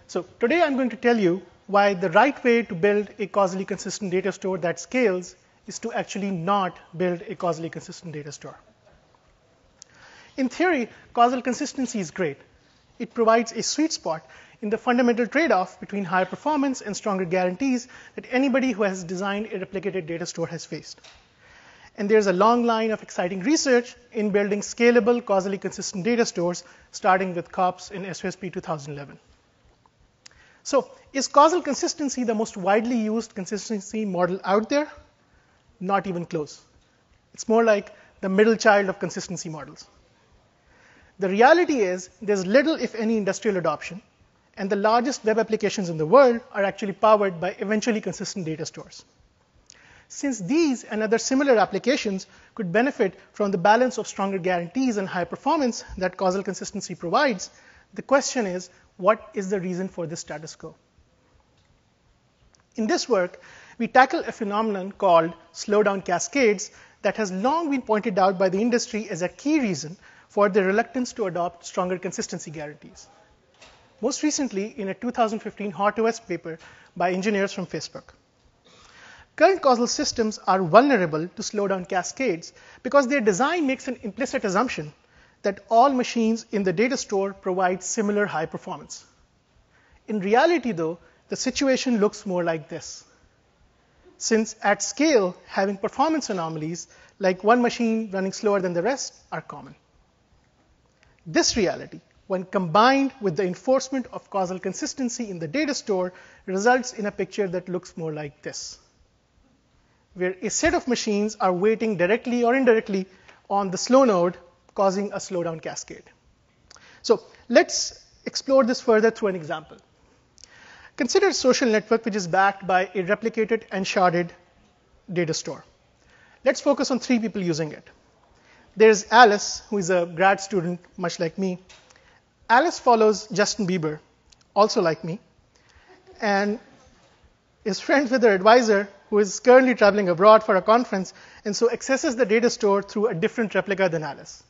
So today I'm going to tell you why the right way to build a causally consistent data store that scales is to actually not build a causally consistent data store. In theory, causal consistency is great. It provides a sweet spot in the fundamental trade-off between higher performance and stronger guarantees that anybody who has designed a replicated data store has faced. And there's a long line of exciting research in building scalable, causally consistent data stores, starting with COPS in SOSP 2011. So is causal consistency the most widely used consistency model out there? Not even close. It's more like the middle child of consistency models. The reality is there's little, if any, industrial adoption, and the largest web applications in the world are actually powered by eventually consistent data stores. Since these and other similar applications could benefit from the balance of stronger guarantees and high performance that causal consistency provides, the question is, what is the reason for this status quo? In this work, we tackle a phenomenon called Slowdown Cascades that has long been pointed out by the industry as a key reason for the reluctance to adopt stronger consistency guarantees. Most recently, in a 2015 HotOS paper by engineers from Facebook. Current causal systems are vulnerable to slowdown cascades because their design makes an implicit assumption that all machines in the data store provide similar high performance. In reality, though, the situation looks more like this. Since at scale, having performance anomalies, like one machine running slower than the rest, are common. This reality, when combined with the enforcement of causal consistency in the data store, results in a picture that looks more like this, where a set of machines are waiting directly or indirectly on the slow node, causing a slowdown cascade. So let's explore this further through an example. Consider a social network which is backed by a replicated and sharded data store. Let's focus on 3 people using it. There's Alice, who is a grad student, much like me. Alice follows Justin Bieber, also like me, and is friends with her advisor, who is currently traveling abroad for a conference, and so accesses the data store through a different replica than Alice.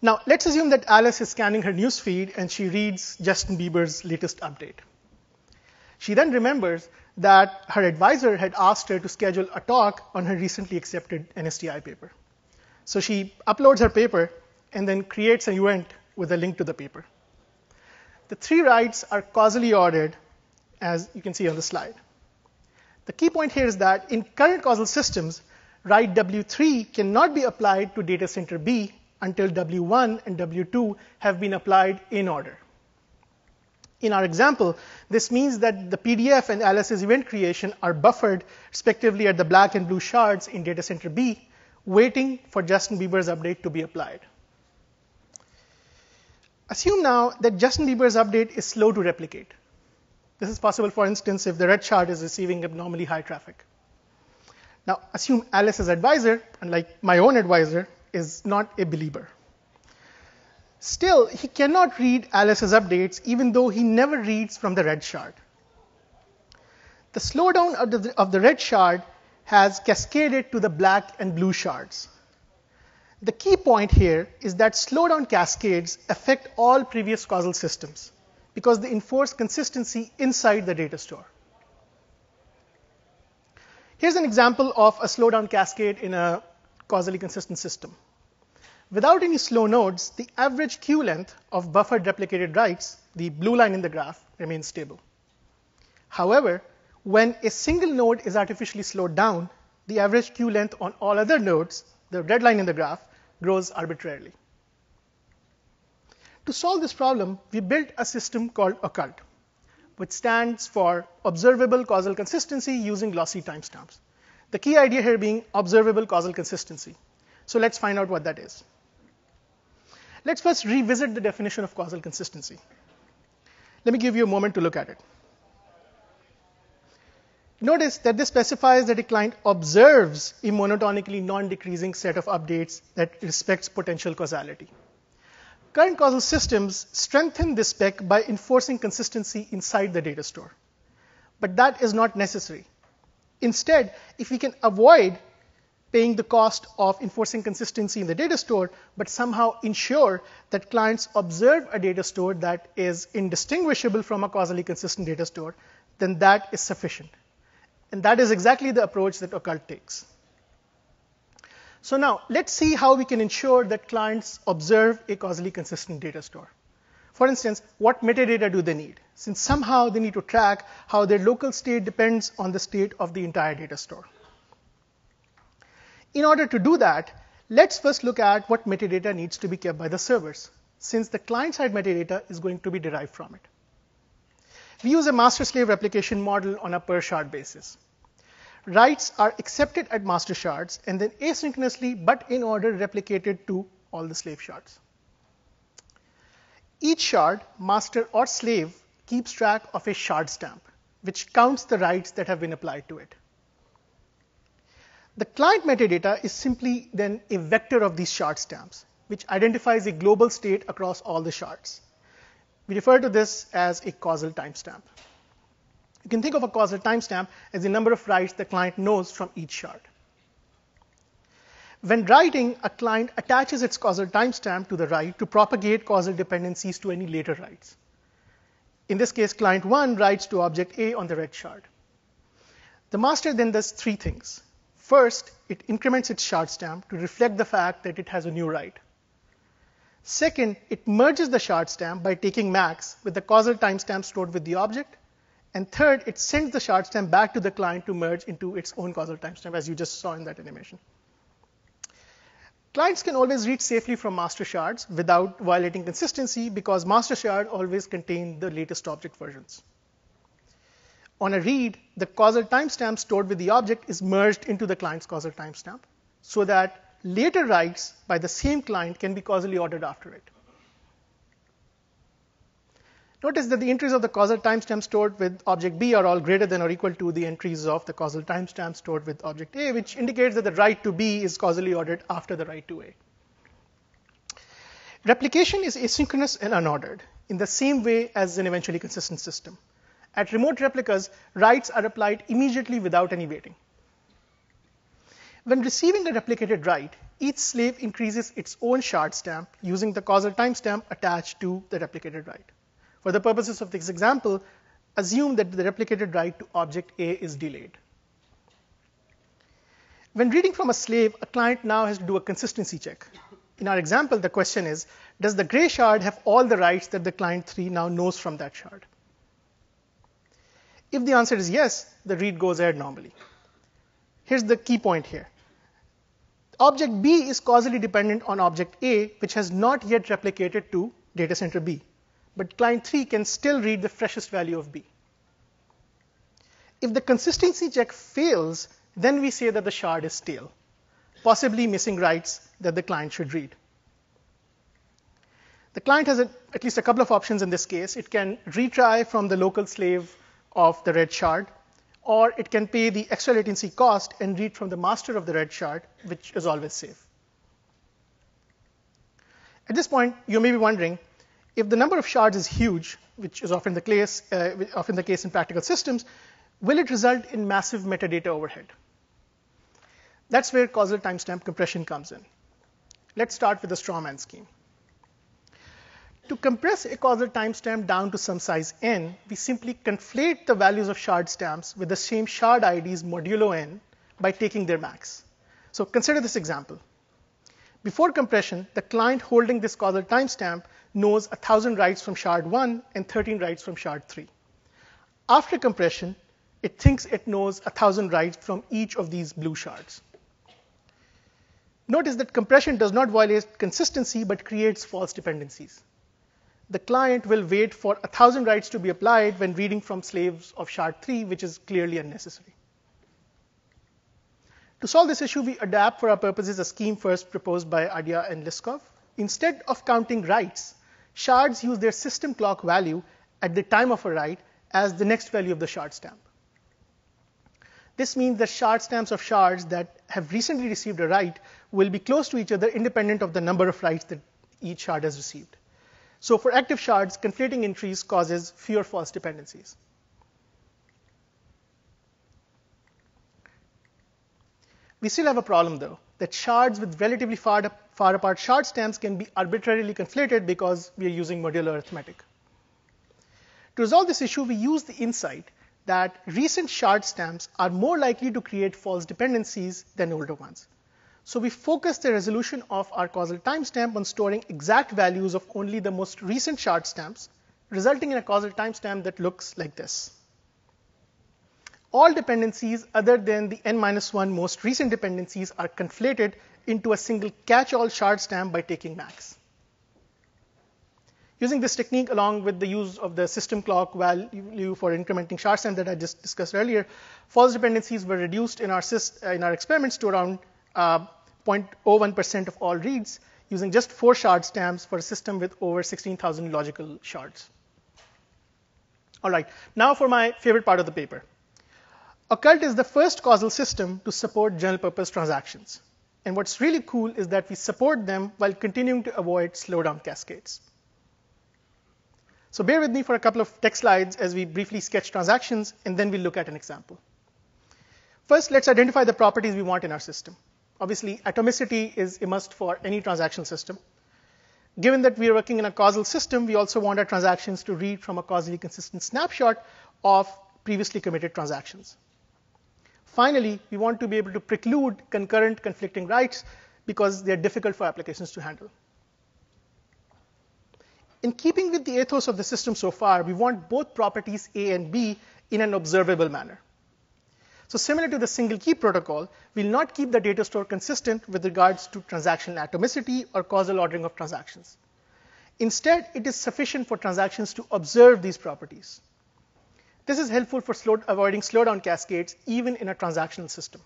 Now, let's assume that Alice is scanning her news feed and she reads Justin Bieber's latest update. She then remembers that her advisor had asked her to schedule a talk on her recently accepted NSDI paper. So she uploads her paper and then creates an event with a link to the paper. The 3 writes are causally ordered, as you can see on the slide. The key point here is that in current causal systems, write W3 cannot be applied to data center B until W1 and W2 have been applied in order. In our example, this means that the PDF and Alice's event creation are buffered respectively at the black and blue shards in data center B, waiting for Justin Bieber's update to be applied. Assume now that Justin Bieber's update is slow to replicate. This is possible, for instance, if the red shard is receiving abnormally high traffic. Now, assume Alice's advisor, unlike my own advisor, is not a believer. Still, he cannot read Alice's updates, even though he never reads from the red shard. The slowdown of the red shard has cascaded to the black and blue shards. The key point here is that slowdown cascades affect all previous causal systems because they enforce consistency inside the data store. Here's an example of a slowdown cascade in a causally consistent system. Without any slow nodes, the average queue length of buffered replicated writes, the blue line in the graph, remains stable. However, when a single node is artificially slowed down, the average queue length on all other nodes, the red line in the graph, grows arbitrarily. To solve this problem, we built a system called Occult, which stands for Observable Causal Consistency using lossy timestamps. The key idea here being observable causal consistency. So let's find out what that is. Let's first revisit the definition of causal consistency. Let me give you a moment to look at it. Notice that this specifies that a client observes a monotonically non-decreasing set of updates that respects potential causality. Current causal systems strengthen this spec by enforcing consistency inside the data store. But that is not necessary. Instead, if we can avoid paying the cost of enforcing consistency in the data store, but somehow ensure that clients observe a data store that is indistinguishable from a causally consistent data store, then that is sufficient. And that is exactly the approach that Occult takes. So now, let's see how we can ensure that clients observe a causally consistent data store. For instance, what metadata do they need? Since somehow they need to track how their local state depends on the state of the entire data store. In order to do that, let's first look at what metadata needs to be kept by the servers, since the client-side metadata is going to be derived from it. We use a master-slave replication model on a per-shard basis. Writes are accepted at master shards and then asynchronously, but in order, replicated to all the slave shards. Each shard, master or slave, keeps track of a shard stamp, which counts the writes that have been applied to it. The client metadata is simply then a vector of these shard stamps, which identifies a global state across all the shards. We refer to this as a causal timestamp. You can think of a causal timestamp as the number of writes the client knows from each shard. When writing, a client attaches its causal timestamp to the write to propagate causal dependencies to any later writes. In this case, client 1 writes to object A on the red shard. The master then does three things. First, it increments its shard stamp to reflect the fact that it has a new write. Second, it merges the shard stamp by taking max with the causal timestamp stored with the object. And third, it sends the shard stamp back to the client to merge into its own causal timestamp, as you just saw in that animation. Clients can always read safely from master shards without violating consistency because master shard always contain the latest object versions. On a read, the causal timestamp stored with the object is merged into the client's causal timestamp so that later writes by the same client can be causally ordered after it. Notice that the entries of the causal timestamp stored with object B are all greater than or equal to the entries of the causal timestamp stored with object A, which indicates that the write to B is causally ordered after the write to A. Replication is asynchronous and unordered in the same way as an eventually consistent system. At remote replicas, writes are applied immediately without any waiting. When receiving a replicated write, each slave increases its own shard stamp using the causal timestamp attached to the replicated write. For the purposes of this example, assume that the replicated write to object A is delayed. When reading from a slave, a client now has to do a consistency check. In our example, the question is, does the gray shard have all the writes that the client 3 now knows from that shard? If the answer is yes, the read goes ahead normally. Here's the key point here. Object B is causally dependent on object A, which has not yet replicated to data center B. But client 3 can still read the freshest value of B. If the consistency check fails, then we say that the shard is stale, possibly missing writes that the client should read. The client has at least a couple of options in this case. It can retry from the local slave of the red shard, or it can pay the extra latency cost and read from the master of the red shard, which is always safe. At this point, you may be wondering, if the number of shards is huge, which is often the case in practical systems, will it result in massive metadata overhead? That's where causal timestamp compression comes in. Let's start with the Strawman scheme. To compress a causal timestamp down to some size n, we simply conflate the values of shard stamps with the same shard IDs modulo n by taking their max. So consider this example. Before compression, the client holding this causal timestamp knows 1,000 writes from shard 1 and 13 writes from shard 3. After compression, it thinks it knows 1,000 writes from each of these blue shards. Notice that compression does not violate consistency but creates false dependencies. The client will wait for 1,000 writes to be applied when reading from slaves of shard 3, which is clearly unnecessary. To solve this issue, we adapt for our purposes a scheme first proposed by Adia and Liskov. Instead of counting writes, shards use their system clock value at the time of a write as the next value of the shard stamp. This means that shard stamps of shards that have recently received a write will be close to each other independent of the number of writes that each shard has received. So for active shards, conflating entries causes fewer false dependencies. We still have a problem, though, that shards with relatively far apart shard stamps can be arbitrarily conflated because we are using modular arithmetic. To resolve this issue, we use the insight that recent shard stamps are more likely to create false dependencies than older ones. So we focus the resolution of our causal timestamp on storing exact values of only the most recent shard stamps, resulting in a causal timestamp that looks like this. All dependencies other than the n-1 most recent dependencies are conflated into a single catch-all shard stamp by taking max. Using this technique, along with the use of the system clock value for incrementing shard stamp that I just discussed earlier, false dependencies were reduced in our experiments to around 0.01% of all reads, using just 4 shard stamps for a system with over 16,000 logical shards. All right, now for my favorite part of the paper. Occult is the first causal system to support general-purpose transactions. And what's really cool is that we support them while continuing to avoid slowdown cascades. So bear with me for a couple of text slides as we briefly sketch transactions, and then we'll look at an example. First, let's identify the properties we want in our system. Obviously, atomicity is a must for any transactional system. Given that we are working in a causal system, we also want our transactions to read from a causally consistent snapshot of previously committed transactions. Finally, we want to be able to preclude concurrent conflicting writes because they're difficult for applications to handle. In keeping with the ethos of the system so far, we want both properties A and B in an observable manner. So similar to the single key protocol, we'll not keep the data store consistent with regards to transactional atomicity or causal ordering of transactions. Instead, it is sufficient for transactions to observe these properties. This is helpful for avoiding slowdown cascades even in a transactional system.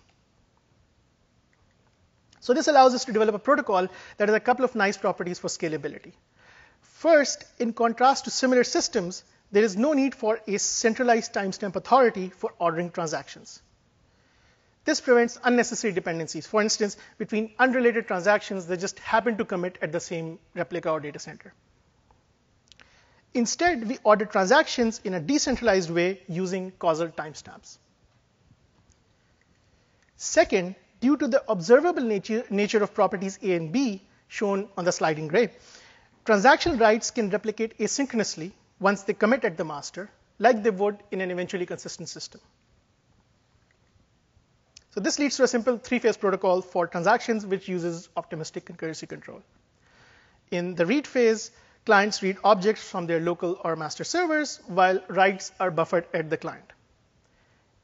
So this allows us to develop a protocol that has a couple of nice properties for scalability. First, in contrast to similar systems, there is no need for a centralized timestamp authority for ordering transactions. This prevents unnecessary dependencies, for instance, between unrelated transactions that just happen to commit at the same replica or data center. Instead, we order transactions in a decentralized way using causal timestamps. Second, due to the observable nature of properties A and B, shown on the slide in gray, transactional writes can replicate asynchronously once they commit at the master, like they would in an eventually consistent system. So this leads to a simple 3-phase protocol for transactions which uses optimistic concurrency control. In the read phase, clients read objects from their local or master servers, while writes are buffered at the client.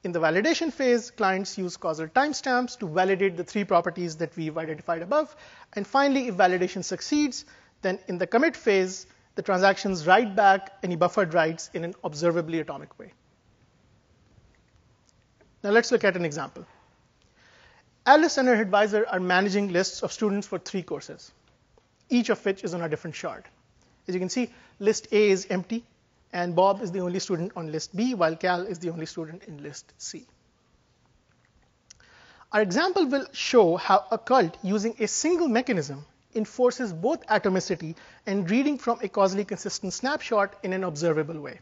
In the validation phase, clients use causal timestamps to validate the 3 properties that we've identified above. And finally, if validation succeeds, then in the commit phase, the transactions write back any buffered writes in an observably atomic way. Now let's look at an example. Alice and her advisor are managing lists of students for 3 courses, each of which is on a different shard. As you can see, list A is empty, and Bob is the only student on list B, while Cal is the only student in list C. Our example will show how Occult, using a single mechanism, enforces both atomicity and reading from a causally consistent snapshot in an observable way.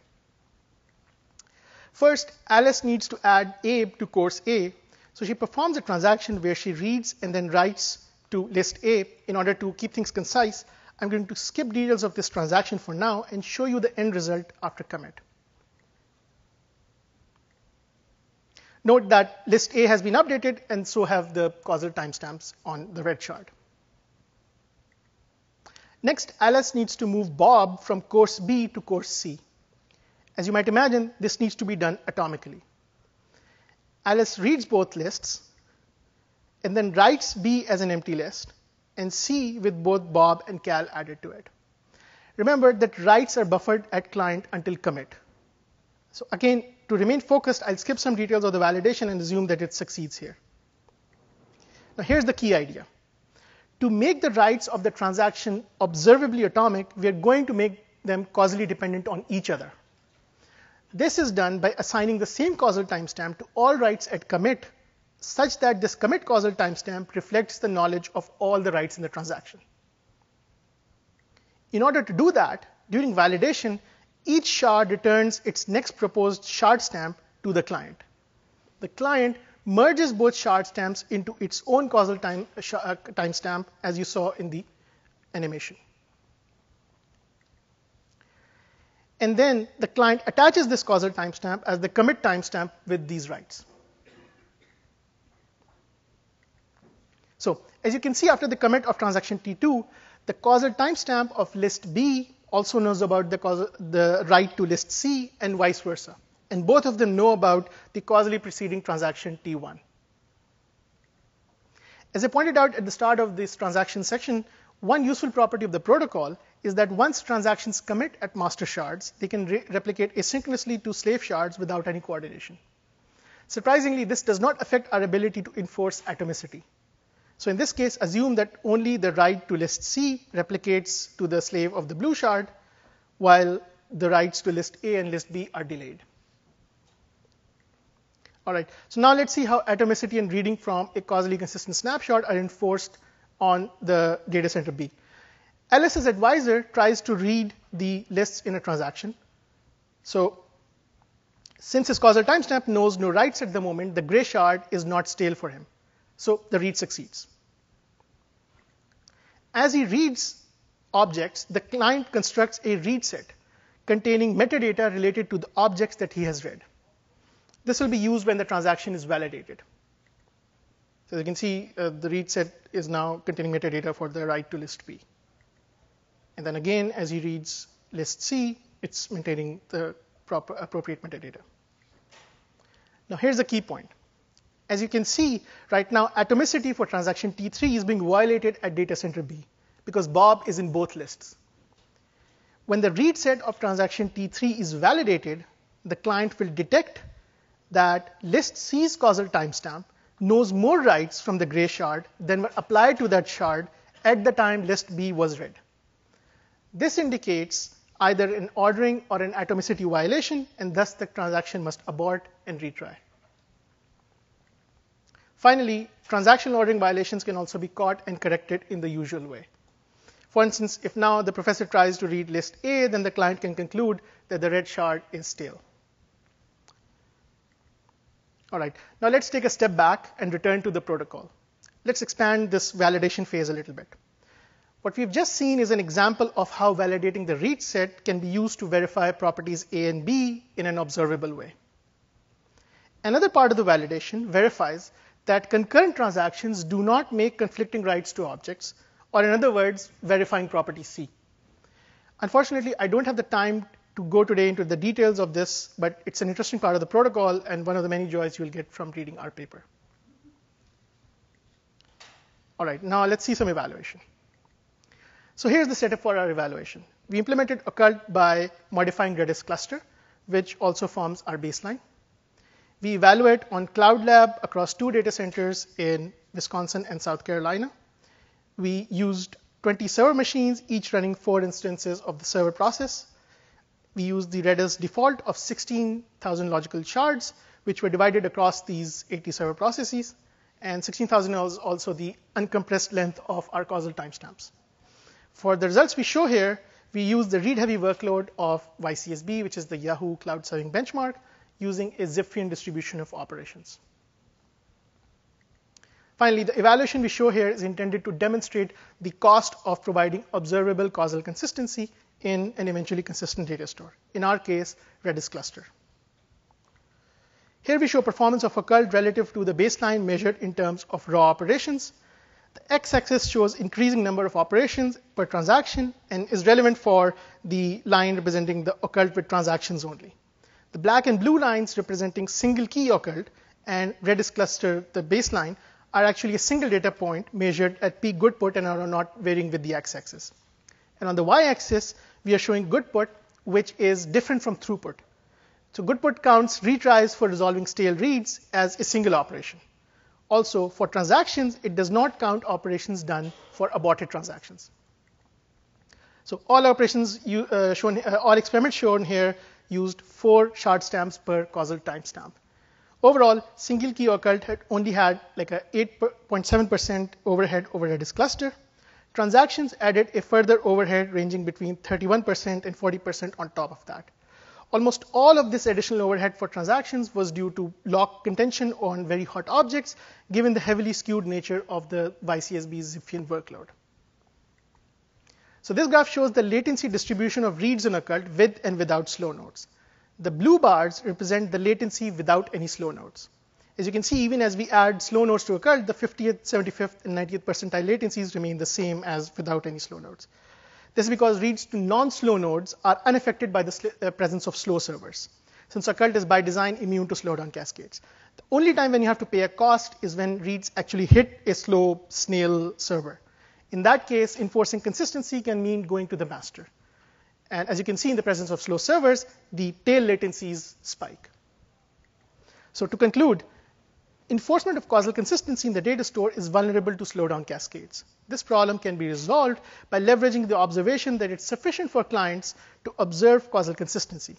First, Alice needs to add Abe to course A, so she performs a transaction where she reads and then writes to list A. In order to keep things concise, I'm going to skip details of this transaction for now and show you the end result after commit. Note that list A has been updated, and so have the causal timestamps on the red shard. Next, Alice needs to move Bob from course B to course C. As you might imagine, this needs to be done atomically. Alice reads both lists and then writes B as an empty list and C with both Bob and Cal added to it. Remember that writes are buffered at client until commit. So again, to remain focused, I'll skip some details of the validation and assume that it succeeds here. Now here's the key idea. To make the writes of the transaction observably atomic, we are going to make them causally dependent on each other. This is done by assigning the same causal timestamp to all writes at commit, such that this commit causal timestamp reflects the knowledge of all the writes in the transaction. In order to do that, during validation, each shard returns its next proposed shard stamp to the client. The client merges both shard stamps into its own causal timestamp, as you saw in the animation. And then the client attaches this causal timestamp as the commit timestamp with these writes. So as you can see, after the commit of transaction T2, the causal timestamp of list B also knows about the write to list C and vice versa. And both of them know about the causally preceding transaction T1. As I pointed out at the start of this transaction section, one useful property of the protocol is that once transactions commit at master shards, they can replicate asynchronously to slave shards without any coordination. Surprisingly, this does not affect our ability to enforce atomicity. So in this case, assume that only the write to list C replicates to the slave of the blue shard, while the writes to list A and list B are delayed. All right, so now let's see how atomicity and reading from a causally consistent snapshot are enforced on the data center B. LS's advisor tries to read the lists in a transaction. So since his causal timestamp knows no writes at the moment, the gray shard is not stale for him. So the read succeeds. As he reads objects, the client constructs a read set containing metadata related to the objects that he has read. This will be used when the transaction is validated. So you can see the read set is now containing metadata for the write to list B. And then again, as he reads list C, it's maintaining the appropriate metadata. Now here's the key point. As you can see, right now, atomicity for transaction T3 is being violated at data center B because Bob is in both lists. When the read set of transaction T3 is validated, the client will detect that list C's causal timestamp knows more writes from the gray shard than were applied to that shard at the time list B was read. This indicates either an ordering or an atomicity violation, and thus the transaction must abort and retry. Finally, transactional ordering violations can also be caught and corrected in the usual way. For instance, if now the professor tries to read list A, then the client can conclude that the red shard is stale. All right, now let's take a step back and return to the protocol. Let's expand this validation phase a little bit. What we've just seen is an example of how validating the read set can be used to verify properties A and B in an observable way. Another part of the validation verifies that concurrent transactions do not make conflicting writes to objects, or in other words, verifying property C. Unfortunately, I don't have the time to go today into the details of this, but it's an interesting part of the protocol and one of the many joys you'll get from reading our paper. All right, now let's see some evaluation. So here's the setup for our evaluation. We implemented Occult by modifying Redis cluster, which also forms our baseline. We evaluate on Cloud Lab across 2 data centers in Wisconsin and South Carolina. We used 20 server machines, each running 4 instances of the server process. We used the Redis default of 16,000 logical shards, which were divided across these 80 server processes. And 16,000 was also the uncompressed length of our causal timestamps. For the results we show here, we use the read-heavy workload of YCSB, which is the Yahoo Cloud Serving Benchmark, using a Zipfian distribution of operations. Finally, the evaluation we show here is intended to demonstrate the cost of providing observable causal consistency in an eventually consistent data store, in our case, Redis cluster. Here we show performance of Occult relative to the baseline measured in terms of raw operations. The x-axis shows increasing number of operations per transaction and is relevant for the line representing the Occult with transactions only. The black and blue lines representing single key Occult and Redis cluster, the baseline, are actually a single data point measured at peak Goodput and are not varying with the x-axis. And on the y-axis, we are showing Goodput, which is different from throughput. So Goodput counts retries for resolving stale reads as a single operation. Also, for transactions, it does not count operations done for aborted transactions. So all operations all experiments shown here used 4 shard stamps per causal timestamp. Overall, single key Occult only had like a 8.7% overhead over Redis cluster. Transactions added a further overhead ranging between 31% and 40% on top of that. Almost all of this additional overhead for transactions was due to lock contention on very hot objects, given the heavily skewed nature of the YCSB's Zipfian workload. So this graph shows the latency distribution of reads on Occult with and without slow nodes. The blue bars represent the latency without any slow nodes. As you can see, even as we add slow nodes to Occult, the 50th, 75th, and 90th percentile latencies remain the same as without any slow nodes. This is because reads to non-slow nodes are unaffected by the presence of slow servers, since Occult is by design immune to slowdown cascades. The only time when you have to pay a cost is when reads actually hit a slow snail server. In that case, enforcing consistency can mean going to the master. And as you can see, in the presence of slow servers, the tail latencies spike. So to conclude, enforcement of causal consistency in the data store is vulnerable to slowdown cascades. This problem can be resolved by leveraging the observation that it's sufficient for clients to observe causal consistency.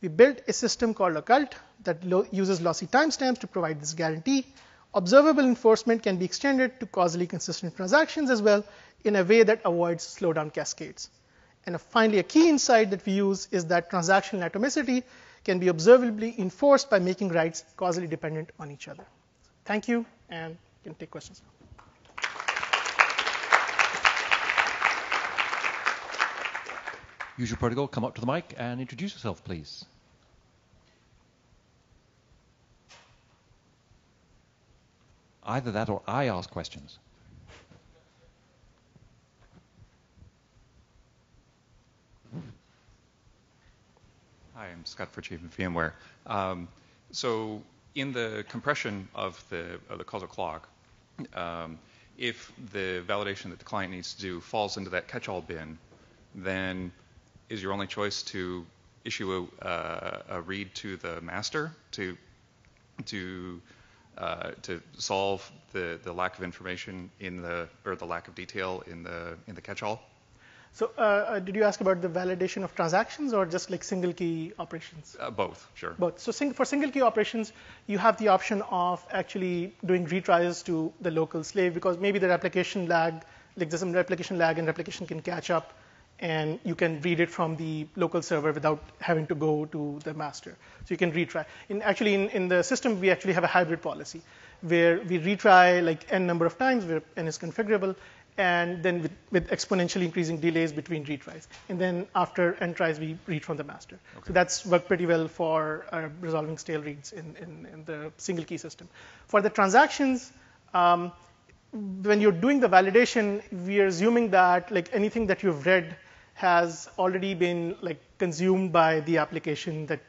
We built a system called Occult that uses lossy timestamps to provide this guarantee. Observable enforcement can be extended to causally consistent transactions as well in a way that avoids slowdown cascades. And finally, a key insight that we use is that transactional atomicity can be observably enforced by making writes causally dependent on each other. Thank you, and you can take questions now. Usual protocol, come up to the mic and introduce yourself, please. Either that or I ask questions. Hi, I'm Scott Fritchie from VMware. So in the compression of the causal clock, if the validation that the client needs to do falls into that catch-all bin, then is your only choice to issue a read to the master to solve the lack of information or the lack of detail in the catch-all? So did you ask about the validation of transactions or just like single key operations? Both, sure. Both. So for single key operations, you have the option of actually doing retries to the local slave because maybe the replication lag, like there's some replication lag and replication can catch up and you can read it from the local server without having to go to the master. So you can retry. In the system, we actually have a hybrid policy where we retry like n number of times where n is configurable, and then with exponentially increasing delays between retries. And then after n tries, we read from the master. Okay. So that's worked pretty well for resolving stale reads in the single key system. For the transactions, when you're doing the validation, we are assuming that like anything that you've read has already been like consumed by the application that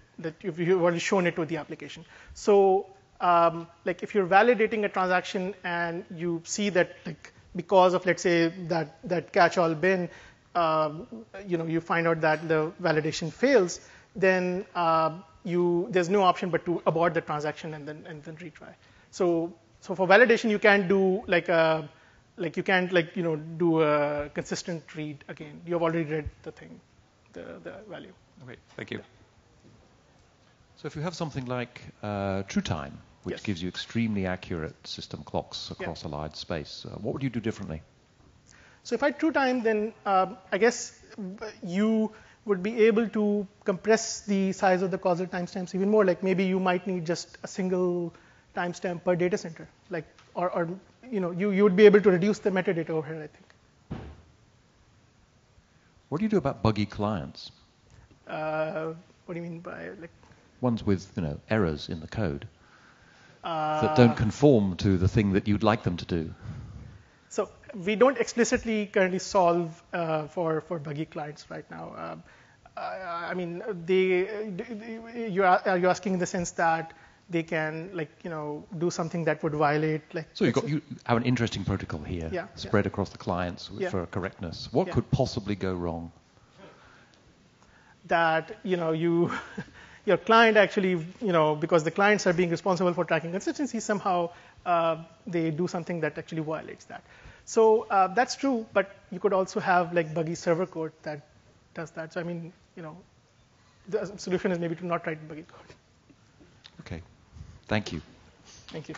you've already shown it to the application. So like if you're validating a transaction and you see that like because of, let's say, that catch-all bin, you find out that the validation fails, then there's no option but to abort the transaction and then retry. So for validation, you can't do do a consistent read again. You've already read the thing, the value. Okay, thank you. So if you have something like TrueTime, which yes. gives you extremely accurate system clocks across a large space, what would you do differently? So if I had TrueTime, then I guess you would be able to compress the size of the causal timestamps even more. Like maybe you might need just a single timestamp per data center, like or you would be able to reduce the metadata overhead, I think. What do you do about buggy clients? What do you mean by like? Ones with errors in the code that don't conform to the thing that you'd like them to do. So we don't explicitly currently solve for buggy clients right now. I mean, are you asking in the sense that they can do something that would violate So you have an interesting protocol here, spread across the clients for correctness. What could possibly go wrong? That your client actually, because the clients are being responsible for tracking consistency, somehow they do something that actually violates that. So that's true, but you could also have like buggy server code that does that. So I mean, the solution is maybe to not write buggy code. Okay, thank you. Thank you.